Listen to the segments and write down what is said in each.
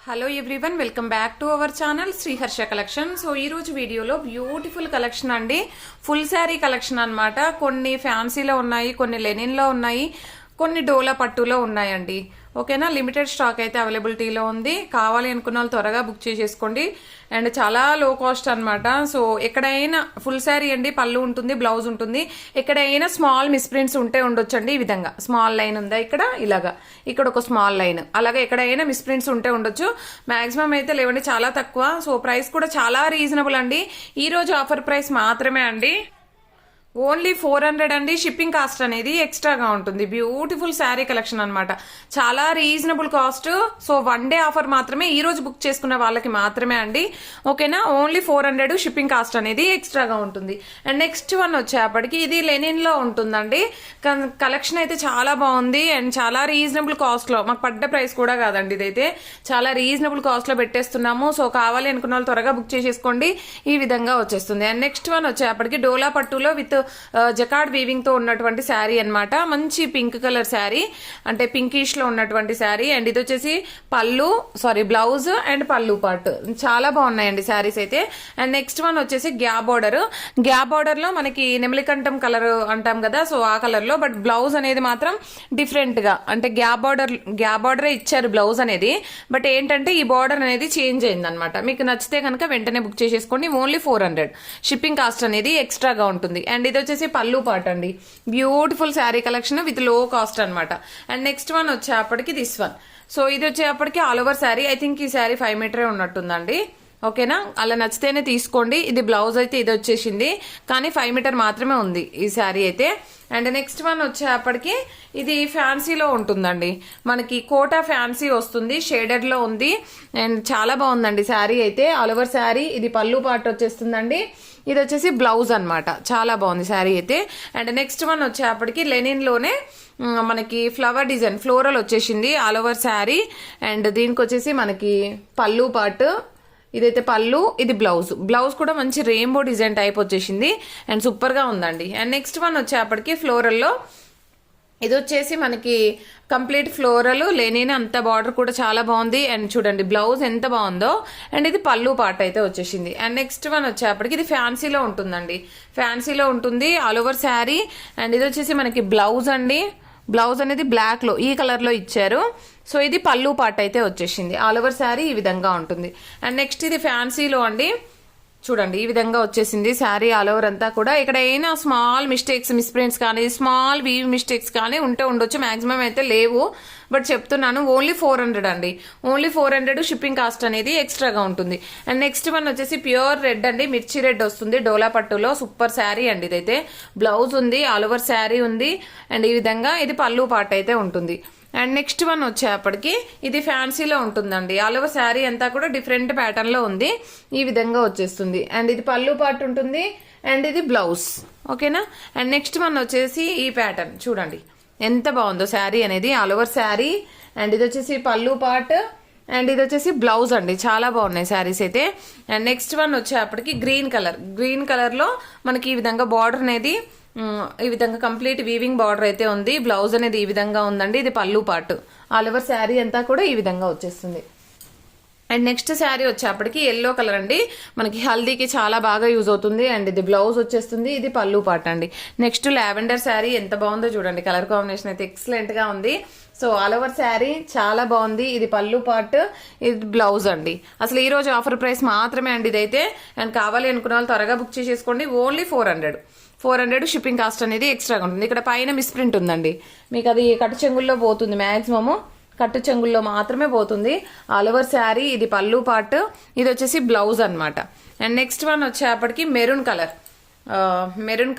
Hello everyone, welcome back to our channel Shri Harsha collection. So ఈ రోజు వీడియోలో బ్యూటిఫుల్ కలెక్షన్ అండి, ఫుల్ శారీ కలెక్షన్ అన్నమాట. కొన్ని ఫ్యాన్సీలో ఉన్నాయి, కొన్ని లెనిన్లో ఉన్నాయి, కొన్ని డోలా పట్టులో ఉన్నాయండి. ఓకేనా, లిమిటెడ్ స్టాక్ అయితే అవైలబిలిటీలో ఉంది. కావాలి అనుకున్న వాళ్ళు త్వరగా బుక్ చేసేసుకోండి. అండ్ చాలా లో కాస్ట్ అనమాట. సో ఎక్కడైనా ఫుల్ శారీ అండి, పళ్ళు ఉంటుంది, బ్లౌజ్ ఉంటుంది. ఎక్కడైనా స్మాల్ మిస్ప్రింట్స్ ఉంటే ఉండొచ్చండి. ఈ విధంగా స్మాల్ లైన్ ఉందా ఇక్కడ, ఇలాగా ఇక్కడ ఒక స్మాల్ లైన్, అలాగే ఎక్కడైనా మిస్ప్రింట్స్ ఉంటే ఉండొచ్చు. మాక్సిమం అయితే లేవండి, చాలా తక్కువ. సో ప్రైస్ కూడా చాలా రీజనబుల్ అండి. ఈ రోజు ఆఫర్ ప్రైస్ మాత్రమే అండి, ఓన్లీ 400 అండి. షిప్పింగ్ కాస్ట్ అనేది ఎక్స్ట్రాగా ఉంటుంది. బ్యూటిఫుల్ శారీ కలెక్షన్ అనమాట, చాలా reasonable cost. So one day offer మాత్రమే, ఈ రోజు బుక్ చేసుకున్న వాళ్ళకి మాత్రమే అండి. ఓకేనా, ఓన్లీ 400 షిప్పింగ్ కాస్ట్ అనేది ఎక్స్ట్రాగా ఉంటుంది. అండ్ నెక్స్ట్ వన్ వచ్చేప్పటికి ఇది లెనిన్ లో ఉంటుందండి. కలెక్షన్ అయితే చాలా బాగుంది అండ్ చాలా రీజనబుల్ కాస్ట్ లో, మాకు పడ్డ ప్రైస్ కూడా కాదండి, ఇదైతే చాలా రీజనబుల్ కాస్ట్ లో పెట్టేస్తున్నాము. సో కావాలి అనుకున్న వాళ్ళు త్వరగా బుక్ చేసేసుకోండి. ఈ విధంగా వచ్చేస్తుంది. అండ్ నెక్స్ట్ వన్ వచ్చేప్పటికి డోలా పట్టులో విత్ జకార్డ్ వీవింగ్ తో ఉన్నటువంటి శారీ అన్నమాట. మంచి పింక్ కలర్ శారీ, అంటే పింకిష్ లో ఉన్నటువంటి శారీ. అండ్ ఇది వచ్చేసి బ్లౌజ్ అండ్ పళ్ళు పార్ట్. చాలా బాగున్నాయండి శారీస్ అయితే. అండ్ నెక్స్ట్ వన్ వచ్చేసి గ్యాప్ బార్డర్ లో మనకి నెమలికంఠం కలర్ అంటాం కదా, సో ఆ కలర్ లో. బట్ బ్లౌజ్ అనేది మాత్రం డిఫరెంట్ గా, అంటే గ్యాప్ బార్డరే ఇచ్చారు బ్లౌజ్ అనేది. బట్ ఏంటంటే ఈ బార్డర్ అనేది చేంజ్ అయింది అనమాట. మీకు నచ్చితే కనుక వెంటనే బుక్ చేసేసుకోండి. ఓన్లీ 400 షిప్పింగ్ కాస్ట్ అనేది ఎక్స్ట్రాగా ఉంటుంది. అండ్ ఇది వచ్చేసి పళ్ళు పాట అండి, బ్యూటిఫుల్ శారీ కలెక్షన్ విత్ లో కాస్ట్ అనమాట. అండ్ నెక్స్ట్ వన్ వచ్చేప్పటికి దిస్ వన్. సో ఇది వచ్చేప్పటికి all over sari. I think ఈ శారీ 5 మీటరే ఉన్నట్టుందండి. ఓకేనా, అలా నచ్చితేనే తీసుకోండి. ఇది బ్లౌజ్ అయితే ఇది వచ్చేసింది, కానీ 5 మీటర్ మాత్రమే ఉంది ఈ శారీ అయితే. అండ్ నెక్స్ట్ వన్ వచ్చేప్పటికి ఇది ఫ్యాన్సీలో ఉంటుందండి, మనకి కోటా ఫ్యాన్సీ వస్తుంది, షేడెడ్ లో ఉంది. అండ్ చాలా బాగుందండి శారీ అయితే, ఆల్ ఓవర్ శారీ. ఇది పళ్ళు పార్ట్ వచ్చేస్తుందండి, ఇది వచ్చేసి బ్లౌజ్ అనమాట. చాలా బాగుంది శారీ అయితే. అండ్ నెక్స్ట్ వన్ వచ్చేప్పటికి లెనిన్ లోనే మనకి ఫ్లవర్ డిజైన్ ఫ్లోరల్ వచ్చేసింది ఆల్ ఓవర్ శారీ. అండ్ దీనికి వచ్చేసి మనకి పళ్ళు పార్ట్, ఇదైతే పళ్ళు, ఇది బ్లౌజ్ కూడా మంచి రెయిన్బో డిజైన్ టైప్ వచ్చేసింది అండ్ సూపర్ గా ఉందండి. అండ్ నెక్స్ట్ వన్ వచ్చేప్పటికి ఫ్లోరల్ లో, ఇది వచ్చేసి మనకి కంప్లీట్ ఫ్లోరల్ లెనిన్, అంత బార్డర్ కూడా చాలా బాగుంది. అండ్ చూడండి బ్లౌజ్ ఎంత బాగుందో. అండ్ ఇది పళ్ళు పార్ట్ అయితే వచ్చేసింది. అండ్ నెక్స్ట్ వన్ వచ్చేప్పటికి ఇది ఫ్యాన్సీలో ఉంటుందండి, ఫ్యాన్సీలో ఉంటుంది ఆల్ ఓవర్ శారీ. అండ్ ఇది వచ్చేసి మనకి బ్లౌజ్ అండి, బ్లౌజ్ అనేది బ్లాక్ లో ఈ కలర్ లో ఇచ్చారు. సో ఇది పళ్ళు పార్ట్ అయితే వచ్చేసింది. ఆల్ ఓవర్ శారీ ఈ విధంగా ఉంటుంది. అండ్ నెక్స్ట్ ఇది ఫ్యాన్సీలో అండి, చూడండి ఈ విధంగా వచ్చేసింది శారీ ఆల్ ఓవర్ అంతా కూడా. ఇక్కడ ఏమైనా స్మాల్ మిస్టేక్స్, మిస్ప్రింట్స్ కానీ స్మాల్ వీవ్ మిస్టేక్స్ కానీ ఉంటే ఉండొచ్చు, మాక్సిమం అయితే లేవు. బట్ చెప్తున్నాను, ఓన్లీ 400 అండి, ఓన్లీ 400 షిప్పింగ్ కాస్ట్ అనేది ఎక్స్ట్రాగా ఉంటుంది. అండ్ నెక్స్ట్ వన్ వచ్చేసి ప్యూర్ రెడ్ అండి, మిర్చి రెడ్ వస్తుంది డోలా పట్టులో. సూపర్ శారీ అండి ఇదైతే. బ్లౌజ్ ఉంది, ఆల్ ఓవర్ శారీ ఉంది. అండ్ ఈ విధంగా ఇది పళ్ళు పార్ట్ అయితే ఉంటుంది. అండ్ నెక్స్ట్ వన్ వచ్చేప్పటికి ఇది ఫ్యాన్సీలో ఉంటుందండి, ఆల్ ఓవర్ శారీ అంతా కూడా డిఫరెంట్ ప్యాటర్న్ లో ఉంది, ఈ విధంగా వచ్చేస్తుంది. అండ్ ఇది పళ్ళు పార్ట్ ఉంటుంది అండ్ ఇది బ్లౌజ్. ఓకేనా, అండ్ నెక్స్ట్ వన్ వచ్చేసి ఈ ప్యాటర్న్ చూడండి ఎంత బాగుందో శారీ అనేది, ఆల్ ఓవర్ శారీ. అండ్ ఇది వచ్చేసి పళ్ళు పార్ట్ అండ్ ఇది వచ్చేసి బ్లౌజ్ అండి. చాలా బాగున్నాయి శారీస్ అయితే. అండ్ నెక్స్ట్ వన్ వచ్చేప్పటికి గ్రీన్ కలర్ లో మనకి ఈ విధంగా బార్డర్ అనేది ఈ విధంగా కంప్లీట్ వీవింగ్ బార్డర్ అయితే ఉంది. బ్లౌజ్ అనేది ఈ విధంగా ఉందండి, ఇది పళ్ళు పార్ట్. ఆల్ ఓవర్ శారీ అంతా కూడా ఈ విధంగా వచ్చేస్తుంది. అండ్ నెక్స్ట్ శారీ వచ్చేప్పటికి ఎల్లో కలర్ అండి, మనకి హల్దీకి చాలా బాగా యూజ్ అవుతుంది. అండ్ ఇది బ్లౌజ్ వచ్చేస్తుంది, ఇది పళ్ళు పార్ట్ అండి. నెక్స్ట్ లావెండర్ శారీ ఎంత బాగుందో చూడండి, కలర్ కాంబినేషన్ అయితే ఎక్సలెంట్ గా ఉంది. సో ఆల్ ఓవర్ శారీ చాలా బాగుంది, ఇది పళ్ళు పార్ట్, ఇది బ్లౌజ్ అండి. అసలు ఈ రోజు ఆఫర్ ప్రైస్ మాత్రమే అండి ఇదైతే. అండ్ కావాలి అనుకున్న వాళ్ళు త్వరగా బుక్ చేసేసుకోండి. ఓన్లీ 400 షిప్పింగ్ కాస్ట్ అనేది ఎక్స్ట్రాగా ఉంటుంది. ఇక్కడ పైన మిస్ప్రింట్ ఉందండి, మీకు అది కట్టు చెంగుల్లో పోతుంది, మాక్సిమము కట్టు చెంగుల్లో మాత్రమే పోతుంది. ఆల్ ఓవర్ శారీ, ఇది పళ్ళు పార్ట్, ఇది వచ్చేసి బ్లౌజ్ అనమాట. అండ్ నెక్స్ట్ వన్ వచ్చేప్పటికి మెరూన్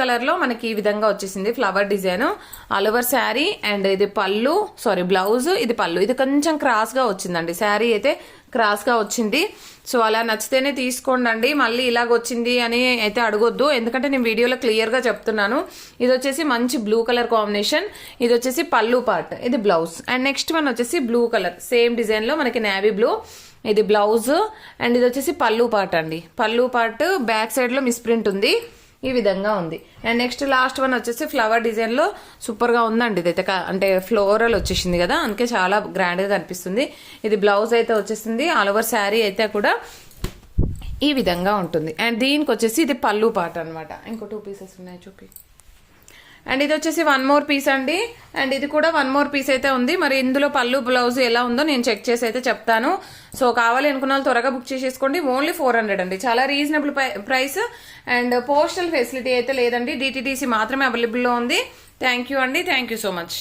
కలర్ లో మనకి ఈ విధంగా వచ్చేసింది flower design all over sari. And ఇది బ్లౌజ్, ఇది పళ్ళు. ఇది కొంచెం క్రాస్ గా వచ్చిందండి, శారీ అయితే క్రాస్ గా వచ్చింది. సో అలా నచ్చితేనే తీసుకోండి, మళ్ళీ ఇలాగ వచ్చింది అని అయితే అడగొద్దు, ఎందుకంటే నేను వీడియోలో క్లియర్ గా చెప్తున్నాను. ఇది వచ్చేసి మంచి బ్లూ కలర్ కాంబినేషన్, ఇది వచ్చేసి పళ్ళు పార్ట్, ఇది బ్లౌజ్. అండ్ నెక్స్ట్ వన్ వచ్చేసి బ్లూ కలర్ సేమ్ డిజైన్ లో మనకి నేవీ బ్లూ, ఇది బ్లౌజ్. అండ్ ఇది వచ్చేసి పళ్ళు పార్ట్ అండి, పళ్ళు పార్ట్ బ్యాక్ సైడ్ లో మిస్ప్రింట్ ఉంది. ఈ విధంగా ఉంది. అండ్ నెక్స్ట్ లాస్ట్ వన్ వచ్చేసి ఫ్లవర్ డిజైన్ లో సూపర్ గా ఉందండి. ఇదైతే అంటే ఫ్లోరల్ వచ్చేసింది కదా, అందుకే చాలా గ్రాండ్ గా కనిపిస్తుంది. ఇది బ్లౌజ్ అయితే వచ్చేసింది. ఆల్ ఓవర్ శారీ అయితే కూడా ఈ విధంగా ఉంటుంది. అండ్ దీనికి వచ్చేసి ఇది పళ్ళు పాట అనమాట. ఇంకో 2 పీసెస్ ఉన్నాయి చూపి. అండ్ ఇది వచ్చేసి 1 మోర్ పీస్ అండి. అండ్ ఇది కూడా 1 మోర్ పీస్ అయితే ఉంది. మరి ఇందులో పళ్ళు బ్లౌజ్ ఎలా ఉందో నేను చెక్ చేసి అయితే చెప్తాను. సో కావాలి అనుకున్న వాళ్ళు త్వరగా బుక్ చేసేసుకోండి. ఓన్లీ 400 అండి, చాలా reasonable price. And postal facility అయితే లేదండి, DTDC మాత్రమే అవైలబుల్లో ఉంది. థ్యాంక్ యూ అండి, థ్యాంక్ యూ సో మచ్.